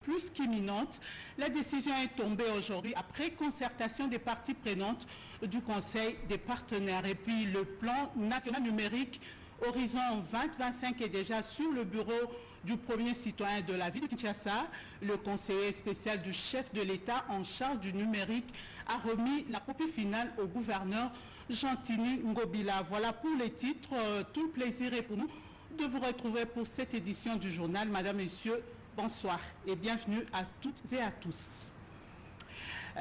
plus qu'imminente. La décision est tombée aujourd'hui après concertation des parties prenantes du Conseil des partenaires. Et puis le plan national numérique Horizon 2025 est déjà sur le bureau du premier citoyen de la ville de Kinshasa. Le conseiller spécial du chef de l'État en charge du numérique a remis la copie finale au gouverneur Gentini Ngobila. Voilà pour les titres. Tout le plaisir est pour nous de vous retrouver pour cette édition du journal. Madame, Messieurs, bonsoir et bienvenue à toutes et à tous.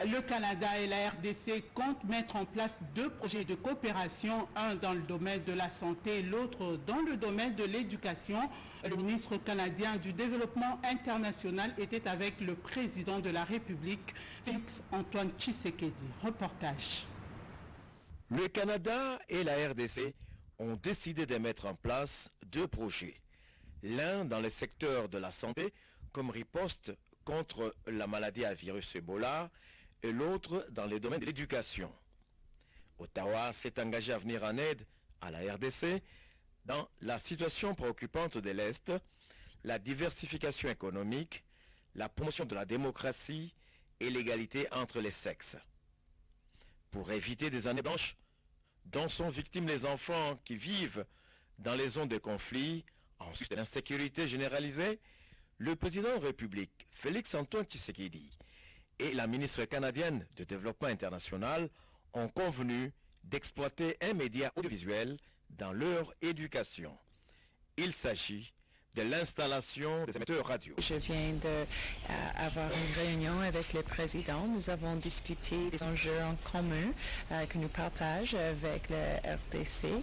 Le Canada et la RDC comptent mettre en place 2 projets de coopération, un dans le domaine de la santé et l'autre dans le domaine de l'éducation. Le ministre canadien du Développement international était avec le président de la République, Félix-Antoine Tshisekedi. Reportage. Le Canada et la RDC ont décidé de mettre en place 2 projets. L'un dans le secteur de la santé comme riposte contre la maladie à virus Ebola et l'autre dans le domaine de l'éducation. Ottawa s'est engagé à venir en aide à la RDC dans la situation préoccupante de l'Est, la diversification économique, la promotion de la démocratie et l'égalité entre les sexes. Pour éviter des années blanches dont sont victimes les enfants qui vivent dans les zones de conflit, en sus de l'insécurité généralisée, le président de la République, Félix-Antoine Tshisekedi, et la ministre canadienne de Développement international ont convenu d'exploiter un média audiovisuel dans leur éducation. Il s'agit de l'installation des émetteurs radio. Je viens d'avoir une réunion avec le président. Nous avons discuté des enjeux en commun que nous partageons avec le RDC.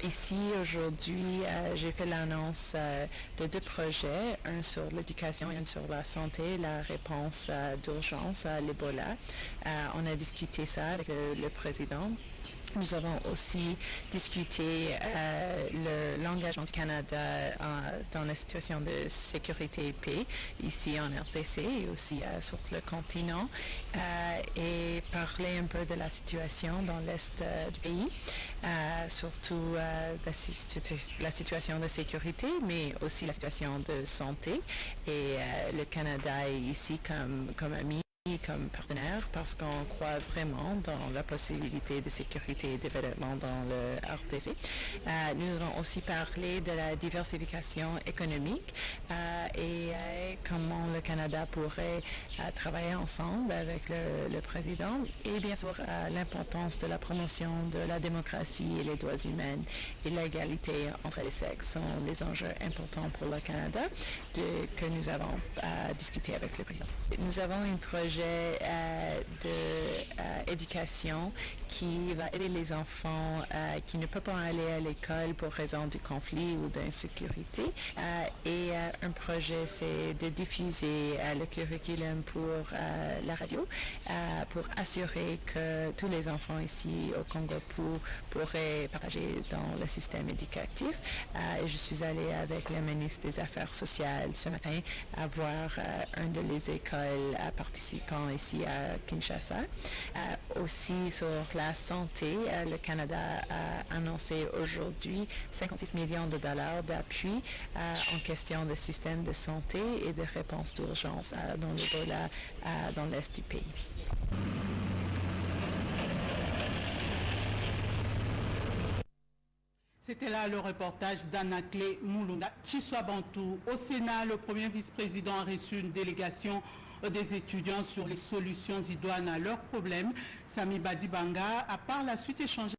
Ici, aujourd'hui, j'ai fait l'annonce de 2 projets, un sur l'éducation et un sur la santé, la réponse d'urgence à l'Ebola. On a discuté ça avec le président. Nous avons aussi discuté l'engagement du Canada dans la situation de sécurité et paix ici en RDC et aussi sur le continent et parler un peu de la situation dans l'Est du pays, surtout la situation de sécurité, mais aussi la situation de santé. Et le Canada est ici comme ami, comme partenaire, parce qu'on croit vraiment dans la possibilité de sécurité et de développement dans le RDC. Nous avons aussi parlé de la diversification économique et comment le Canada pourrait travailler ensemble avec le président, et bien sûr l'importance de la promotion de la démocratie et les droits humains et l'égalité entre les sexes sont les enjeux importants pour le Canada que nous avons discuté avec le président. Nous avons un projet d'éducation qui va aider les enfants qui ne peuvent pas aller à l'école pour raison du conflit ou d'insécurité. Et un projet, c'est de diffuser le curriculum pour la radio, pour assurer que tous les enfants ici au Congo pourraient partager dans le système éducatif. Je suis allée avec le ministre des Affaires sociales ce matin à voir une de les écoles participant ici à Kinshasa. Aussi sur la santé, le Canada a annoncé aujourd'hui 56 millions de dollars d'appui en question de système de santé et de réponse d'urgence dans l'Ebola dans l'Est du pays. C'était là le reportage d'Anaclé Moulunda Chiswabantou. Au Sénat, le premier vice-président a reçu une délégation des étudiants sur les solutions idoines à leurs problèmes. Sami Badibanga a par la suite échangé.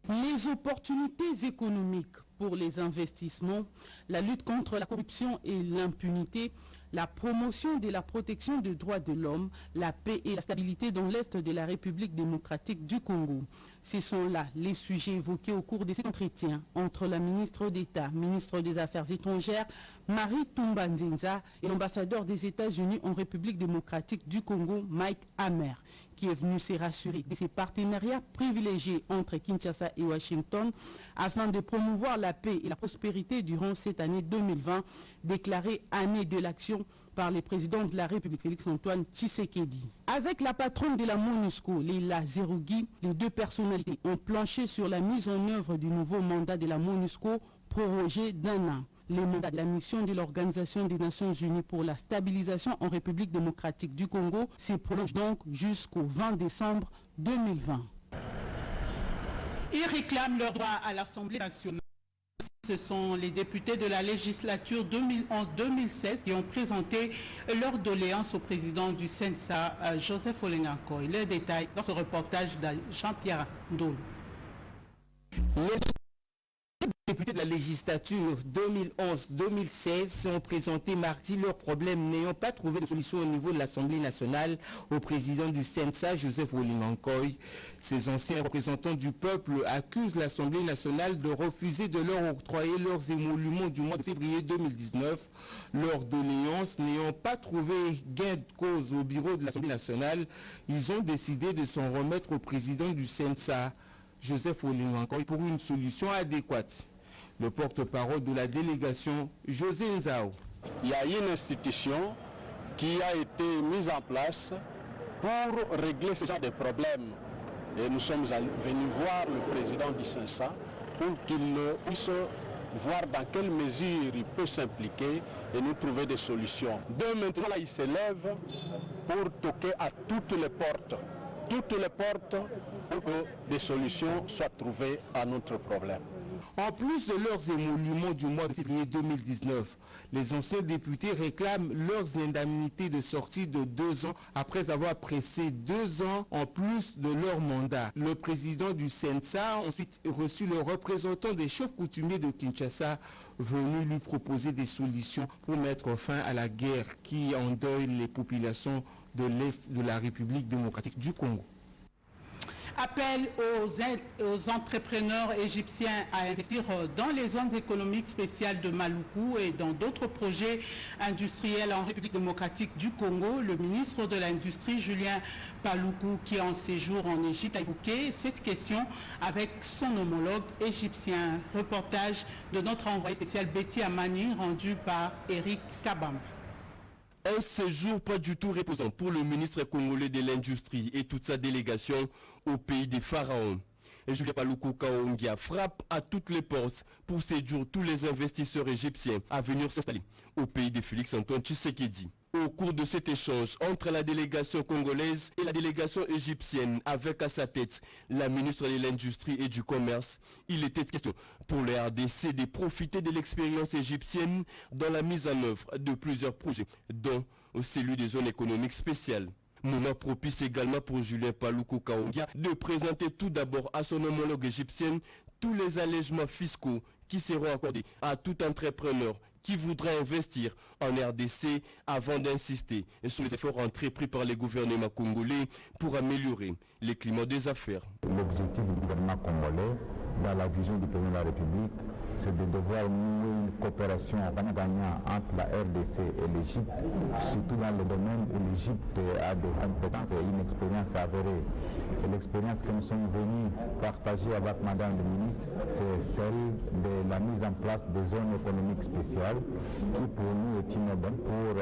Les opportunités économiques pour les investissements, la lutte contre la corruption et l'impunité, la promotion de la protection des droits de l'homme, la paix et la stabilité dans l'Est de la République démocratique du Congo. Ce sont là les sujets évoqués au cours de cet entretien entre la ministre d'État, ministre des Affaires étrangères, Marie Toumba Nzenza, et l'ambassadeur des États-Unis en République démocratique du Congo, Mike Hammer, qui est venu se rassurer de ces partenariats privilégiés entre Kinshasa et Washington afin de promouvoir la paix et la prospérité durant cette année 2020, déclarée année de l'action par le président de la République, Félix-Antoine Tshisekedi. Avec la patronne de la MONUSCO, Leila Zerougui, les 2 personnalités ont planché sur la mise en œuvre du nouveau mandat de la MONUSCO prorogé d'1 an. Les mandats de la mission de l'Organisation des Nations Unies pour la stabilisation en République démocratique du Congo se prolongent donc jusqu'au 20 décembre 2020. Ils réclament leur droit à l'Assemblée nationale. Ce sont les députés de la législature 2011-2016 qui ont présenté leur doléance au président du CENSA, Joseph Olengankoy. Les détails dans ce reportage de Jean-Pierre Ndolo. Les députés de la législature 2011-2016 sont présentés mardi leurs problèmes n'ayant pas trouvé de solution au niveau de l'Assemblée nationale au président du CENSA, Joseph Olengankoy. Ces anciens représentants du peuple accusent l'Assemblée nationale de refuser de leur octroyer leurs émoluments du mois de février 2019. Leurs doléances n'ayant pas trouvé gain de cause au bureau de l'Assemblée nationale, ils ont décidé de s'en remettre au président du CENSA, Joseph Olengankoy, pour une solution adéquate. Le porte-parole de la délégation, José Nzao. Il y a une institution qui a été mise en place pour régler ce genre de problèmes. Et nous sommes venus voir le président du CENSA pour qu'il puisse voir dans quelle mesure il peut s'impliquer et nous trouver des solutions. De maintenant, là, il se lève pour toquer à toutes les portes pour que des solutions soient trouvées à notre problème. En plus de leurs émoluments du mois de février 2019, les anciens députés réclament leurs indemnités de sortie de 2 ans après avoir pressé 2 ans en plus de leur mandat. Le président du CENSA a ensuite reçu le représentant des chefs coutumiers de Kinshasa venu lui proposer des solutions pour mettre fin à la guerre qui endeuille les populations de l'Est de la République démocratique du Congo. Appel aux entrepreneurs égyptiens à investir dans les zones économiques spéciales de Maluku et dans d'autres projets industriels en République démocratique du Congo. Le ministre de l'Industrie, Julien Paluku, qui est en séjour en Égypte, a évoqué cette question avec son homologue égyptien. Reportage de notre envoyé spécial Betty Amani, rendu par Eric Kabam. Un séjour pas du tout reposant pour le ministre congolais de l'Industrie et toute sa délégation au pays des pharaons. Et Julien Paluku Kaongia frappe à toutes les portes pour séduire tous les investisseurs égyptiens à venir s'installer au pays de Félix Antoine Tshisekedi. Au cours de cet échange entre la délégation congolaise et la délégation égyptienne, avec à sa tête la ministre de l'Industrie et du Commerce, il était question pour le RDC de profiter de l'expérience égyptienne dans la mise en œuvre de plusieurs projets, dont celui des zones économiques spéciales. Moment propice également pour Julien Paluku Kaongia de présenter tout d'abord à son homologue égyptienne tous les allègements fiscaux qui seront accordés à tout entrepreneur qui voudrait investir en RDC avant d'insister sur les efforts entrepris par les gouvernements congolais pour améliorer le climat des affaires. L'objectif du gouvernement congolais, dans la vision du président de la République, c'est de devoir nouer une coopération gagnant entre la RDC et l'Égypte, surtout dans le domaine où l'Égypte a des compétences et une expérience avérée. Et l'expérience que nous sommes venus partager avec Madame le ministre, c'est celle de la mise en place des zones économiques spéciales, qui pour nous est une bonne pour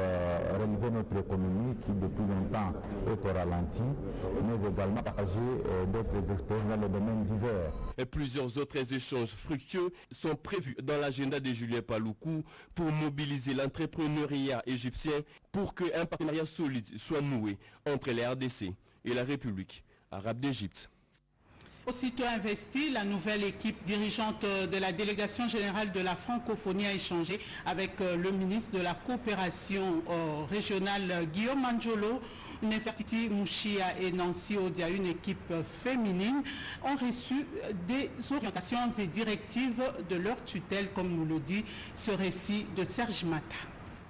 relever notre économie qui depuis longtemps est au ralenti, mais également partager d'autres expériences dans le domaine divers. Et plusieurs autres échanges fructueux sont prévus dans l'agenda de Julien Paluku pour mobiliser l'entrepreneuriat égyptien pour qu'un partenariat solide soit noué entre la RDC et la République arabe d'Égypte. Aussitôt investie, la nouvelle équipe dirigeante de la délégation générale de la francophonie a échangé avec le ministre de la coopération régionale Guillaume Manjolo. Nefertiti Mouchia et Nancy Odia, une équipe féminine, ont reçu des orientations et directives de leur tutelle, comme nous le dit ce récit de Serge Mata.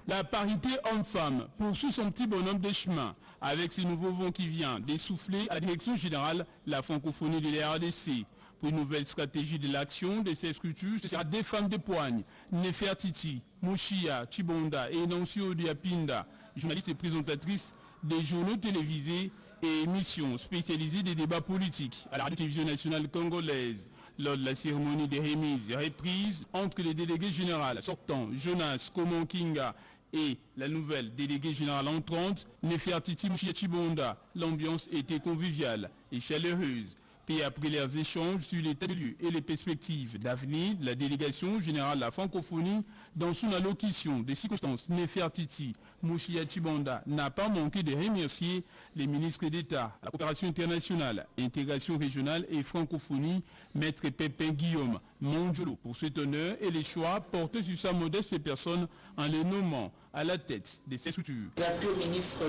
La parité homme-femme poursuit son petit bonhomme de chemin avec ce nouveau vent qui vient d'essouffler à la direction générale la francophonie de la RDC. Pour une nouvelle stratégie de l'action de ces structures, ce sera des femmes de poigne, Nefertiti, Mouchia, Chibonda et Nancy Odia Pinda, journalistes et présentatrices des journaux télévisés et émissions spécialisées des débats politiques à la radio-télévision nationale congolaise. Lors de la cérémonie des remises et reprises entre les délégués généraux sortants Jonas Komonkinga et la nouvelle déléguée générale entrante, Nefertiti Mouchia Chibonda, l'ambiance était conviviale et chaleureuse. Puis après leurs échanges sur l'état de lieu et les perspectives d'avenir de la délégation générale de la francophonie, dans son allocution des circonstances, Nefertiti Mouchia Chibanda n'a pas manqué de remercier les ministres d'État, la coopération internationale, intégration régionale et francophonie, Maître Pépin Guillaume Monjolo, pour cet honneur et les choix portés sur sa modeste personne en les nommant à la tête de ces structures. J'ai appelé au ministre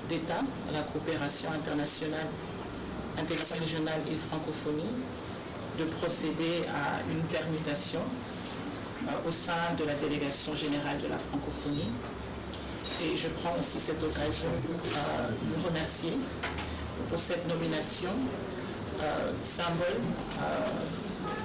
d'État à la coopération internationale, intégration régionale et francophonie de procéder à une permutation au sein de la délégation générale de la francophonie. Et je prends aussi cette occasion pour le remercier pour cette nomination, symbole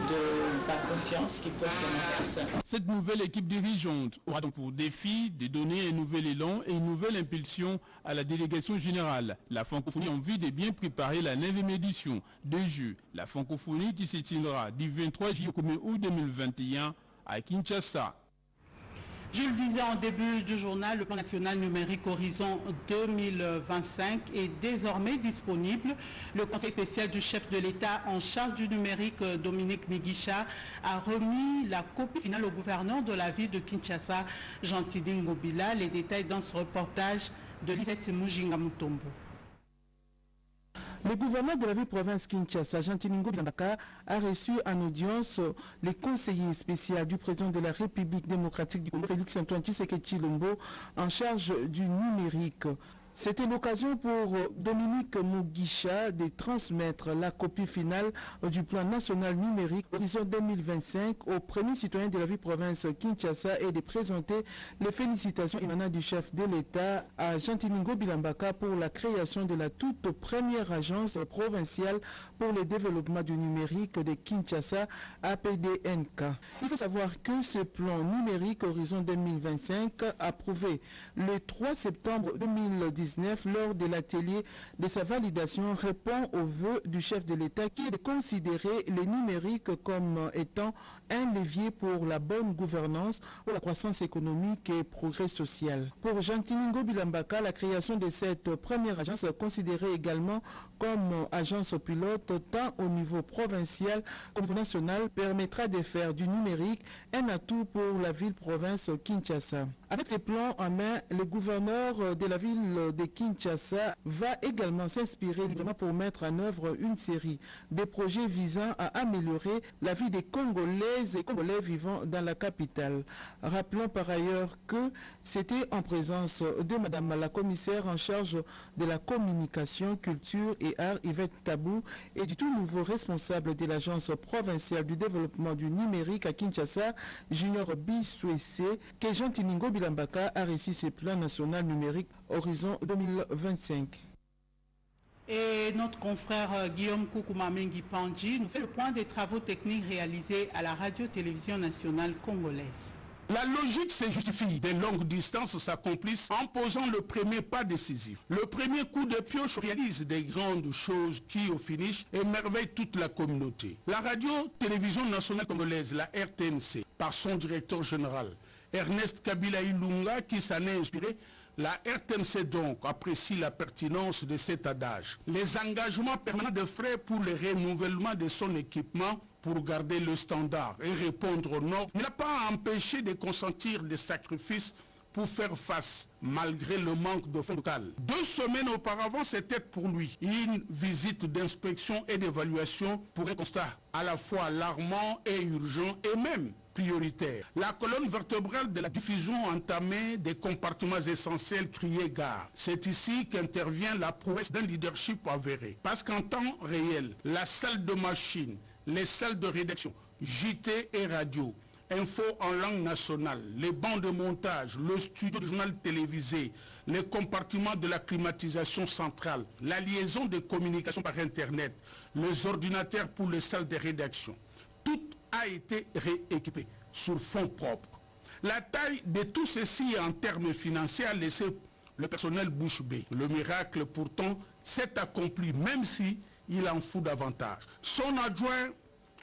de la confiance qu'il porte dans ma personne. Cette nouvelle équipe dirigeante aura donc pour défi de donner un nouvel élan et une nouvelle impulsion à la délégation générale. La francophonie a envie de bien préparer la 9e édition des Jeux. La francophonie qui se tiendra du 23 juillet au 1er août 2021 à Kinshasa. Je le disais en début du journal, le plan national numérique Horizon 2025 est désormais disponible. Le conseil spécial du chef de l'État en charge du numérique, Dominique Migisha, a remis la copie finale au gouverneur de la ville de Kinshasa, Jean-Tiding Ngobila. Les détails dans ce reportage de Lisette Mujinga Mutombo. Le gouverneur de la ville-province Kinshasa, Jean-Tiding Ngobila, a reçu en audience les conseillers spéciaux du président de la République démocratique du Congo, Félix-Antoine Tshisekedi Tshilombo, en charge du numérique. C'était l'occasion pour Dominique Mugisha de transmettre la copie finale du plan national numérique Horizon 2025 aux premiers citoyens de la ville-province Kinshasa et de présenter les félicitations émanant du chef de l'État à Jean-Tiding Ngobila pour la création de la toute première agence provinciale pour le développement du numérique de Kinshasa, APDNK. Il faut savoir que ce plan numérique Horizon 2025, approuvé le 3 septembre 2019, lors de l'atelier de sa validation, répond aux vœux du chef de l'État qui est de considérer le numérique comme étant un levier pour la bonne gouvernance, pour la croissance économique et progrès social. Pour Jean-Tiding Ngobila, la création de cette première agence considérée également comme agence pilote tant au niveau provincial qu'au niveau national permettra de faire du numérique un atout pour la ville-province Kinshasa. Avec ces plans en main, le gouverneur de la ville de Kinshasa va également s'inspirer librement pour mettre en œuvre une série de projets visant à améliorer la vie des Congolaises et Congolais vivant dans la capitale. Rappelons par ailleurs que c'était en présence de Madame la commissaire en charge de la communication, culture et art, Yvette Tabou, et du tout nouveau responsable de l'agence provinciale du développement du numérique à Kinshasa, Junior Biswese, que Jean-Tiding Ngobila a reçu ses plans national numérique Horizon 2025. Et notre confrère Guillaume Koukoumamengi Pandji nous fait le point des travaux techniques réalisés à la radio-télévision nationale congolaise. La logique se justifie. Des longues distances s'accomplissent en posant le premier pas décisif. Le premier coup de pioche réalise des grandes choses qui, au finish, émerveillent toute la communauté. La radio-télévision nationale congolaise, la RTNC, par son directeur général, Ernest Kabila Ilunga, qui s'en est inspiré, la RTNC donc apprécie la pertinence de cet adage. Les engagements permanents de frais pour le renouvellement de son équipement pour garder le standard et répondre aux normes n'a pas empêché de consentir des sacrifices pour faire face, malgré le manque de fonds locaux. 2 semaines auparavant, c'était pour lui une visite d'inspection et d'évaluation pour un constat à la fois alarmant et urgent et même prioritaire. La colonne vertébrale de la diffusion entamée des compartiments essentiels criés gare. C'est ici qu'intervient la prouesse d'un leadership avéré. Parce qu'en temps réel, la salle de machine, les salles de rédaction, JT et radio, info en langue nationale, les bancs de montage, le studio de journal télévisé, les compartiments de la climatisation centrale, la liaison de communication par Internet, les ordinateurs pour les salles de rédaction. Tout a été rééquipé sur fonds propres. La taille de tout ceci en termes financiers a laissé le personnel bouche bée. Le miracle pourtant s'est accompli même si il en fout davantage. Son adjoint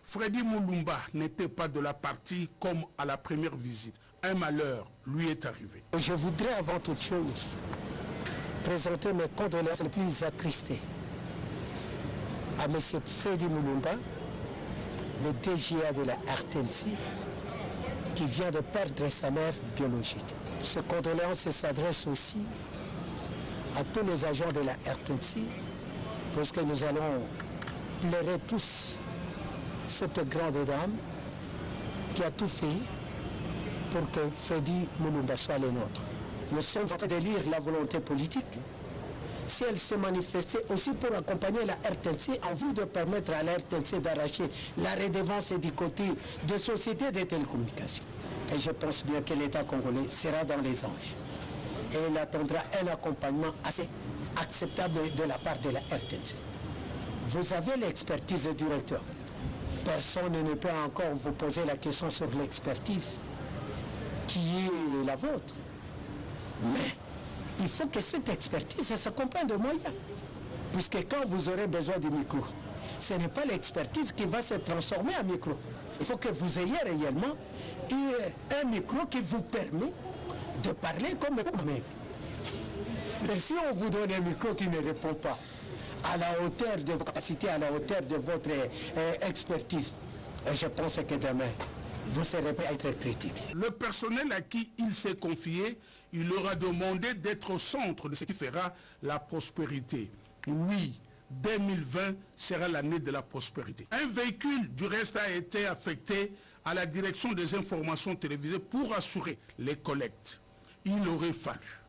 Freddy Moulumba n'était pas de la partie comme à la première visite. Un malheur lui est arrivé. Je voudrais avant toute chose présenter mes condoléances les plus attristées à M. Freddy Mulumba, le DGA de la RTNC, qui vient de perdre sa mère biologique. Ces condoléances s'adressent aussi à tous les agents de la RTNC, parce que nous allons pleurer tous cette grande dame qui a tout fait pour que Freddy Mulumba soit le nôtre. Nous sommes en train de lire la volonté politique. Si elle s'est manifestée aussi pour accompagner la RTNC en vue de permettre à la RTNC d'arracher la redevance du côté des sociétés de télécommunications. Et je pense bien que l'État congolais sera dans les anges. Et il attendra un accompagnement assez acceptable de la part de la RTNC. Vous avez l'expertise du directeur. Personne ne peut encore vous poser la question sur l'expertise qui est la vôtre. Mais il faut que cette expertise s'accompagne de moyens. Puisque quand vous aurez besoin du micro, ce n'est pas l'expertise qui va se transformer en micro. Il faut que vous ayez réellement un micro qui vous permet de parler comme vous-même. Mais si on vous donne un micro qui ne répond pas à la hauteur de vos capacités, à la hauteur de votre expertise, je pense que demain, vous serez prêt à être critique. Le personnel à qui il s'est confié, il leur a demandé d'être au centre de ce qui fera la prospérité. Oui, 2020 sera l'année de la prospérité. Un véhicule, du reste, a été affecté à la direction des informations télévisées pour assurer les collectes. Il aurait fallu.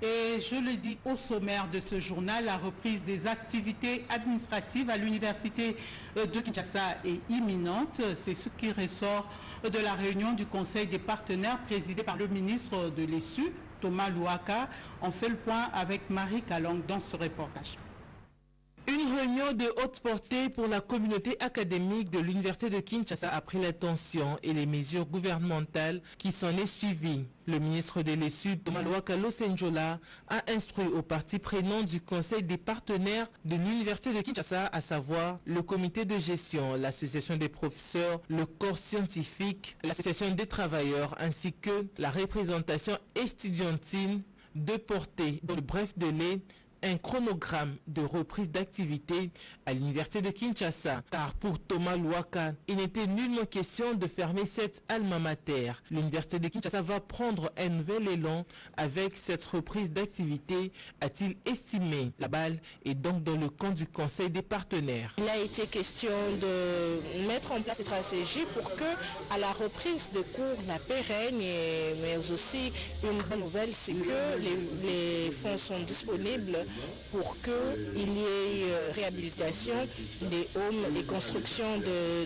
Et je le dis au sommaire de ce journal, la reprise des activités administratives à l'université de Kinshasa est imminente. C'est ce qui ressort de la réunion du Conseil des partenaires présidé par le ministre de l'ESU, Thomas Louaka. On fait le point avec Marie Kalong dans ce reportage. Une réunion de haute portée pour la communauté académique de l'Université de Kinshasa a pris l'attention et les mesures gouvernementales qui s'en est suivies. Le ministre de l'ESU, Thomas Louaka Losenjola, a instruit aux parties prenantes du Conseil des partenaires de l'Université de Kinshasa, à savoir le comité de gestion, l'association des professeurs, le corps scientifique, l'association des travailleurs ainsi que la représentation estudiantine de porter dans le bref délai un chronogramme de reprise d'activité à l'université de Kinshasa. Car pour Thomas Louaka, il n'était nullement question de fermer cette alma mater. L'université de Kinshasa va prendre un nouvel élan avec cette reprise d'activité, a-t-il estimé. La balle est donc dans le camp du Conseil des partenaires. Il a été question de mettre en place des stratégies pour que, à la reprise de cours, la paix règne, mais aussi une bonne nouvelle, c'est que les fonds sont disponibles pour qu'il y ait réhabilitation des homes et construction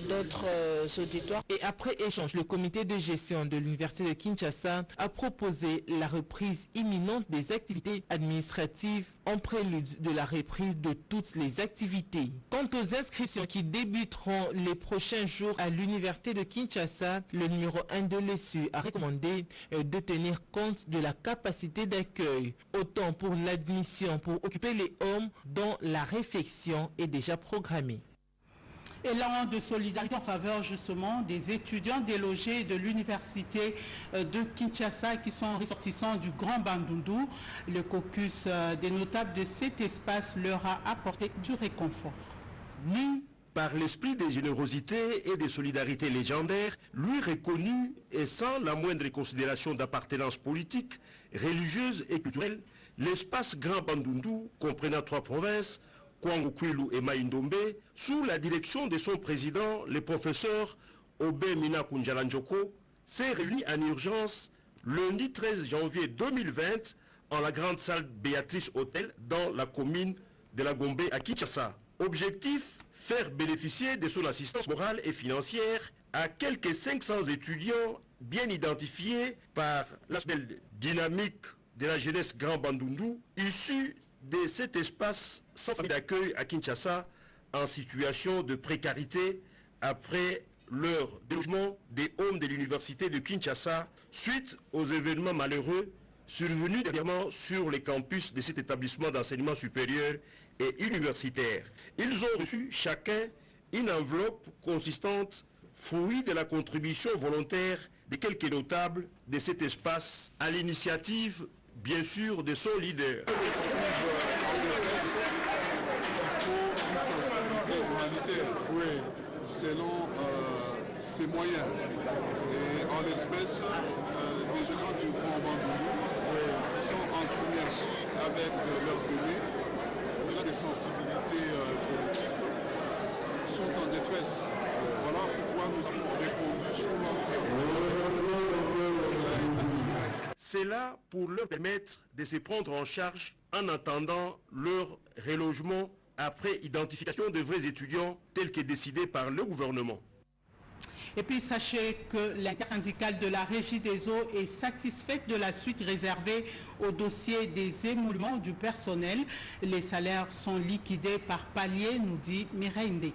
d'autres auditoires. Et après échange, le comité de gestion de l'Université de Kinshasa a proposé la reprise imminente des activités administratives en prélude de la reprise de toutes les activités. Quant aux inscriptions qui débuteront les prochains jours à l'Université de Kinshasa, le numéro 1 de l'ESU a recommandé de tenir compte de la capacité d'accueil, autant pour l'admission pour occuper les hommes dont la réflexion est déjà programmée. Élan de solidarité en faveur justement des étudiants délogés de l'université de Kinshasa qui sont ressortissants du Grand Bandundu. Le caucus des notables de cet espace leur a apporté du réconfort. Ni par l'esprit de générosité et de solidarité légendaire, lui reconnu et sans la moindre considération d'appartenance politique, religieuse et culturelle, l'espace Grand Bandundu, comprenant 3 provinces, Kwango Kwilu et Maïndombe, sous la direction de son président, le professeur Obé Mina Kunjalanjoko, s'est réuni en urgence lundi 13 janvier 2020 en la grande salle Béatrice Hôtel dans la commune de la Gombe à Kinshasa. Objectif, faire bénéficier de son assistance morale et financière à quelques 500 étudiants bien identifiés par la dynamique de la jeunesse Grand Bandundu, issus de cet espace sans famille d'accueil à Kinshasa en situation de précarité après leur délogement des hommes de l'université de Kinshasa suite aux événements malheureux survenus dernièrement sur les campus de cet établissement d'enseignement supérieur et universitaire. Ils ont reçu chacun une enveloppe consistante, fruit de la contribution volontaire de quelques notables de cet espace à l'initiative bien sûr de son leader. selon ses moyens. Et en l'espèce, les gens du Grand Bandundu qui sont en synergie avec leurs aînés, au-delà des sensibilités politiques, sont en détresse. Voilà pourquoi nous avons répondu sous C'est là pour leur permettre de se prendre en charge en attendant leur relogement après identification de vrais étudiants tels que décidés par le gouvernement. Et puis sachez que l'intersyndicale de la Régie des eaux est satisfaite de la suite réservée au dossier des émoluments du personnel. Les salaires sont liquidés par palier, nous dit Mireille Ndeke.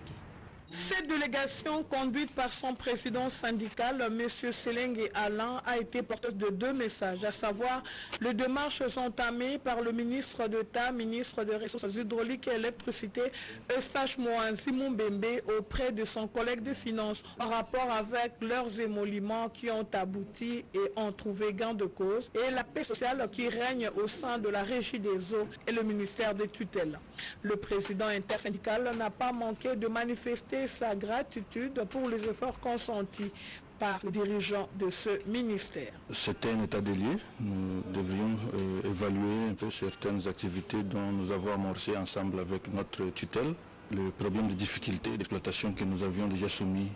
Cette délégation, conduite par son président syndical, M. Selengue Alain, a été porteuse de 2 messages, à savoir les démarches entamées par le ministre d'État, ministre des Ressources hydrauliques et électricité, Eustache Moanzi Mumbembe, auprès de son collègue de finances, en rapport avec leurs émoluments qui ont abouti et ont trouvé gain de cause, et la paix sociale qui règne au sein de la Régie des eaux et le ministère des tutelles. Le président intersyndical n'a pas manqué de manifester sa gratitude pour les efforts consentis par les dirigeants de ce ministère. C'est un état des lieux. Nous devrions évaluer un peu certaines activités dont nous avons amorcé ensemble avec notre tutelle. Le problème de difficulté d'exploitation que nous avions déjà soumis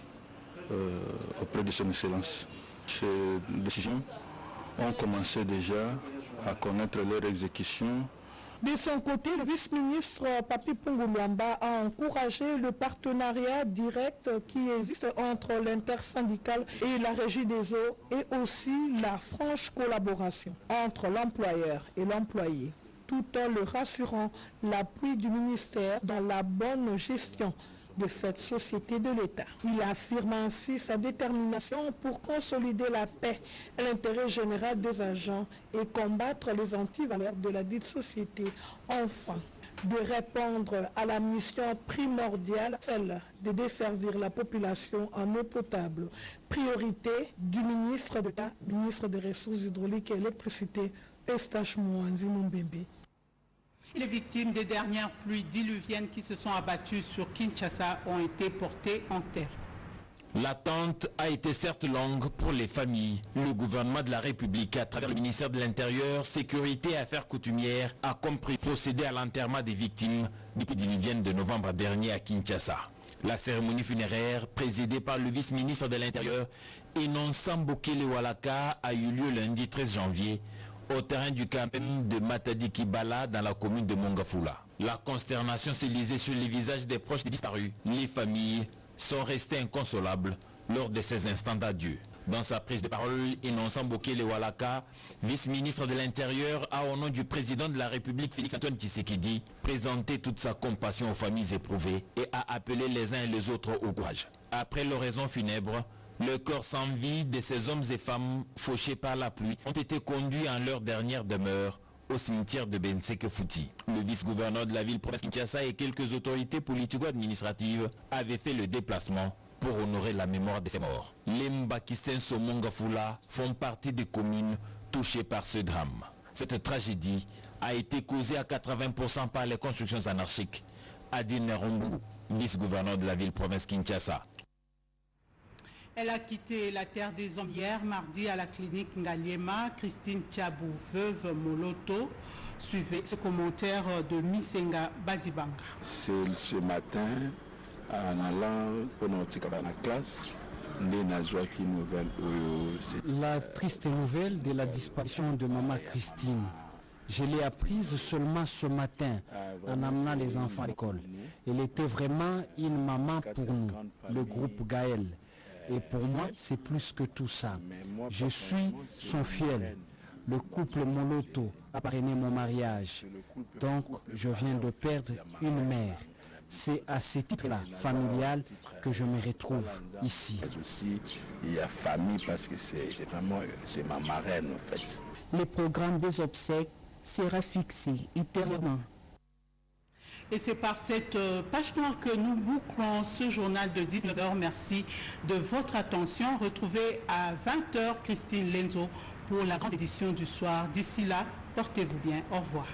auprès de son excellence. Ces décisions ont commencé déjà à connaître leur exécution. De son côté, le vice-ministre Papi Punguluamba a encouragé le partenariat direct qui existe entre l'intersyndicale et la Régie des eaux et aussi la franche collaboration entre l'employeur et l'employé, tout en le rassurant l'appui du ministère dans la bonne gestion de cette société de l'État. Il affirme ainsi sa détermination pour consolider la paix et l'intérêt général des agents et combattre les antivaleurs de la dite société. Enfin, de répondre à la mission primordiale, celle de desservir la population en eau potable. Priorité du ministre d'État, ministre des Ressources hydrauliques et électricité, Eustache Moanzi Mumbembe. Les victimes des dernières pluies diluviennes qui se sont abattues sur Kinshasa ont été portées en terre. L'attente a été certes longue pour les familles. Le gouvernement de la République, à travers le ministère de l'Intérieur, Sécurité et Affaires coutumières, a compris procéder à l'enterrement des victimes depuis diluviennes de novembre dernier à Kinshasa. La cérémonie funéraire, présidée par le vice-ministre de l'Intérieur, Innocent Bokele Walaka, a eu lieu lundi 13 janvier au terrain du camping de Matadi Kibala dans la commune de Mongafula. La consternation s'est lisée sur les visages des proches des disparus. Les familles sont restées inconsolables lors de ces instants d'adieu. Dans sa prise de parole, Innocent Bokele Walaka, vice-ministre de l'Intérieur, a au nom du président de la République Félix-Antoine Tshisekedi présenté toute sa compassion aux familles éprouvées et a appelé les uns et les autres au courage. Après l'oraison funèbre, le corps sans vie de ces hommes et femmes fauchés par la pluie ont été conduits en leur dernière demeure au cimetière de Benseke-Fouti. Le vice-gouverneur de la ville-province Kinshasa et quelques autorités politico-administratives avaient fait le déplacement pour honorer la mémoire de ces morts. Les Mbakistan Mongafula font partie des communes touchées par ce drame. Cette tragédie a été causée à 80% par les constructions anarchiques, a dit Nerombu, vice-gouverneur de la ville-province Kinshasa. Elle a quitté la terre des hommes hier mardi à la clinique Ngaliema. Christine Tiabou, veuve Moloto, suivait ce commentaire de Misenga Badibanga. C'est ce matin, en allant pour notre classe, la triste nouvelle de la disparition de maman Christine. Je l'ai apprise seulement ce matin en amenant les enfants à l'école. Elle était vraiment une maman pour nous, le groupe Gaël. Et pour moi, c'est plus que tout ça. Je suis son fiel. Le couple Moloto a parrainé mon mariage. Donc, je viens de perdre une mère. C'est à ce titre-là, familial, que je me retrouve ici. Aussi, il y a famille parce que c'est ma marraine en fait. Le programme des obsèques sera fixé ultérieurement. Et c'est par cette page noire que nous bouclons ce journal de 19h. Merci de votre attention. Retrouvez à 20h Christine Lenzo pour la grande édition du soir. D'ici là, portez-vous bien. Au revoir.